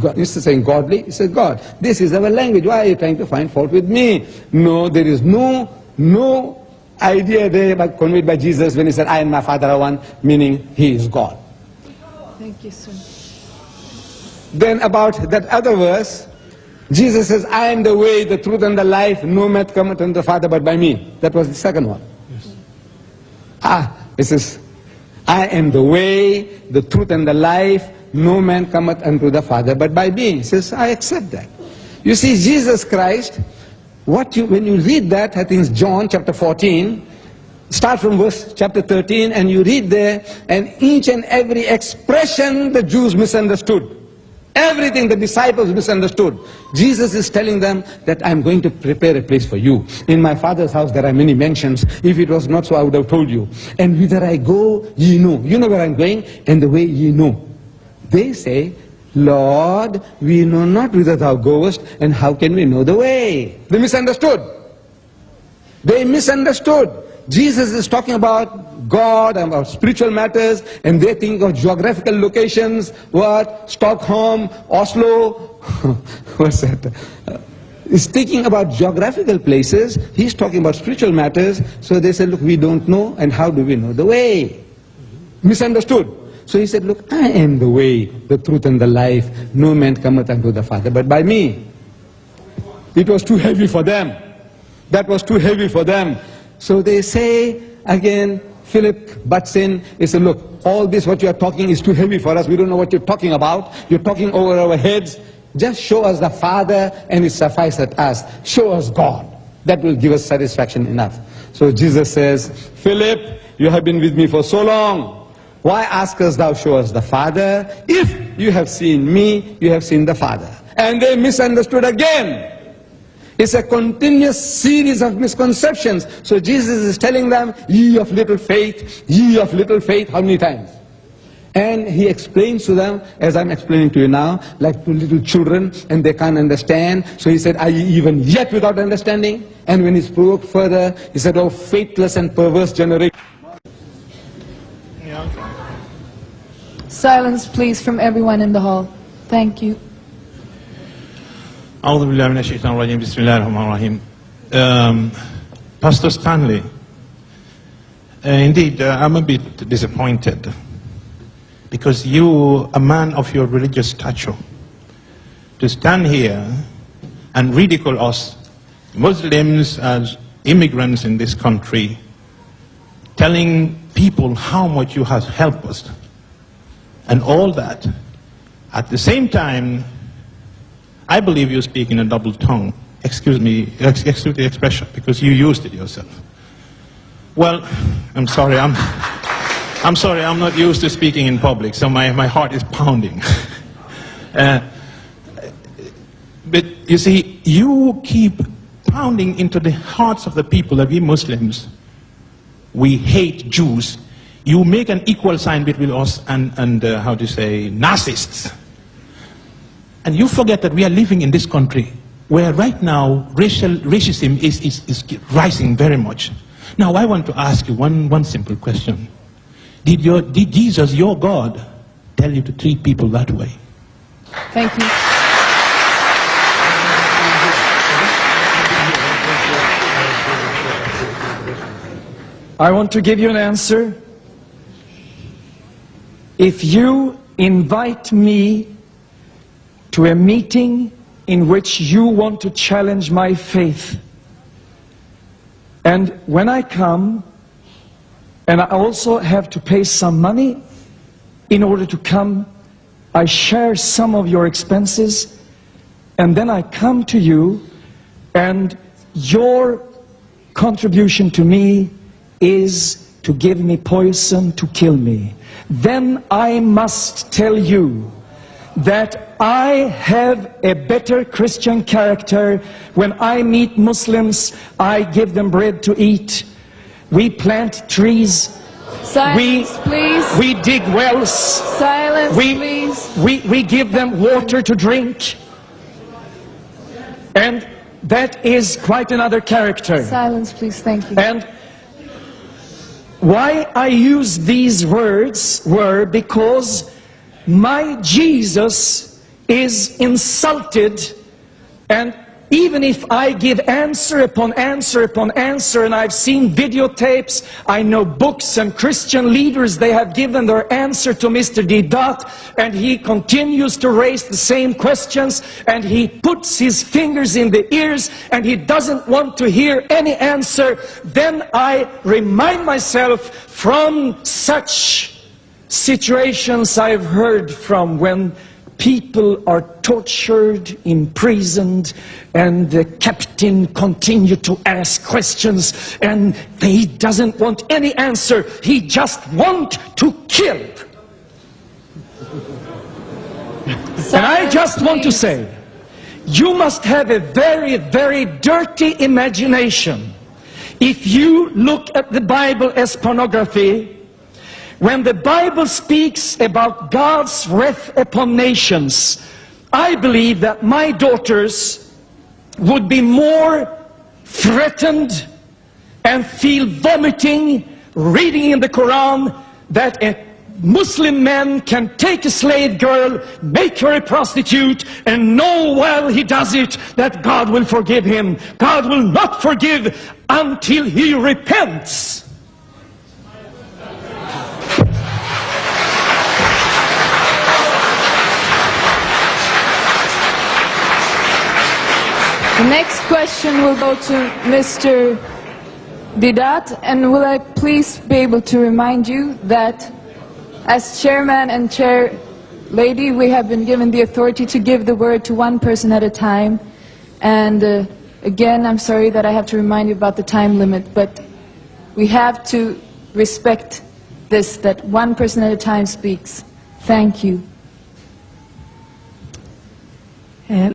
God, instead of saying godly, he said God. This is our language. Why are you trying to find fault with me? No, there is no idea there conveyed by Jesus when he said, I and my Father are one, meaning he is God. Thank you, sir. Then about that other verse, Jesus says, I am the way, the truth, and the life. No man cometh unto the Father but by me. That was the second one. Yes. It says, I am the way, the truth, and the life. No man cometh unto the Father but by me. He says, I accept that. You see, Jesus Christ, when you read that, I think it's John chapter 14, start from verse chapter 13, and you read there, and each and every expression the Jews misunderstood. Everything the disciples misunderstood. Jesus is telling them that I'm going to prepare a place for you. In my Father's house there are many mansions. If it was not so, I would have told you. And whither I go, ye know. You know where I'm going, and the way ye know. They say, Lord, we know not whither thou goest, and how can we know the way? They misunderstood. They misunderstood. Jesus is talking about God and about spiritual matters, and they think of geographical locations. What? Stockholm, Oslo. What's that? He's thinking about geographical places. He's talking about spiritual matters. So they said, look, we don't know, and how do we know the way? Misunderstood. So he said, look, I am the way, the truth, and the life. No man cometh unto the Father but by me. It was too heavy for them. That was too heavy for them. So they say, again, Philip butts in. He said, look, all this what you are talking is too heavy for us. We don't know what you're talking about. You're talking over our heads. Just show us the Father and it sufficeth us. Show us God. That will give us satisfaction enough. So Jesus says, Philip, you have been with me for so long. Why askest thou, show us the Father? If you have seen me, you have seen the Father. And they misunderstood again. It's a continuous series of misconceptions. So Jesus is telling them, ye of little faith, ye of little faith. How many times? And he explains to them, as I'm explaining to you now, like to little children, and they can't understand. So he said, are ye even yet without understanding? And when he's provoked further, he said, oh faithless and perverse generation. Silence, please, from everyone in the hall. Thank you. Pastor Stanley, indeed, I'm a bit disappointed because you, a man of your religious stature, to stand here and ridicule us Muslims as immigrants in this country, telling people how much you have helped us and all that. At the same time, I believe you speak in a double tongue. Excuse me, excuse the expression, because you used it yourself. Well, I'm sorry, I'm sorry, I'm not used to speaking in public, so my heart is pounding. But you see, you keep pounding into the hearts of the people that we Muslims, we hate Jews. You make an equal sign between us and how to say, Nazists. And you forget that we are living in this country where right now racism is rising very much. Now I want to ask you one simple question. Did Jesus, your God, tell you to treat people that way? Thank you. I want to give you an answer. If you invite me to a meeting in which you want to challenge my faith, and when I come, and I also have to pay some money in order to come, I share some of your expenses, and then I come to you, and your contribution to me is to give me poison to kill me. Then I must tell you that I have a better Christian character. When I meet Muslims, I give them bread to eat. We plant trees. Silence, please. We dig wells. Silence, please. We give them water to drink. And that is quite another character. Silence, please. Thank you. And why I use these words were because my Jesus is insulted, and even if I give answer upon answer upon answer, and I've seen videotapes, I know books and Christian leaders, they have given their answer to Mr. Deedat, and he continues to raise the same questions, and he puts his fingers in the ears, and he doesn't want to hear any answer, then I remind myself from such situations I've heard from when people are tortured, imprisoned, and the captain continues to ask questions, and he doesn't want any answer. He just wants to kill. And I just want to say, you must have a very, very dirty imagination if you look at the Bible as pornography. When the Bible speaks about God's wrath upon nations, I believe that my daughters would be more threatened and feel vomiting reading in the Quran that a Muslim man can take a slave girl, make her a prostitute, and know while he does it that God will forgive him. God will not forgive until he repents. The next question will go to Mr. Deedat, and will I please be able to remind you that as chairman and chair lady, we have been given the authority to give the word to one person at a time. And again, I'm sorry that I have to remind you about the time limit, but we have to respect this, that one person at a time speaks. Thank you.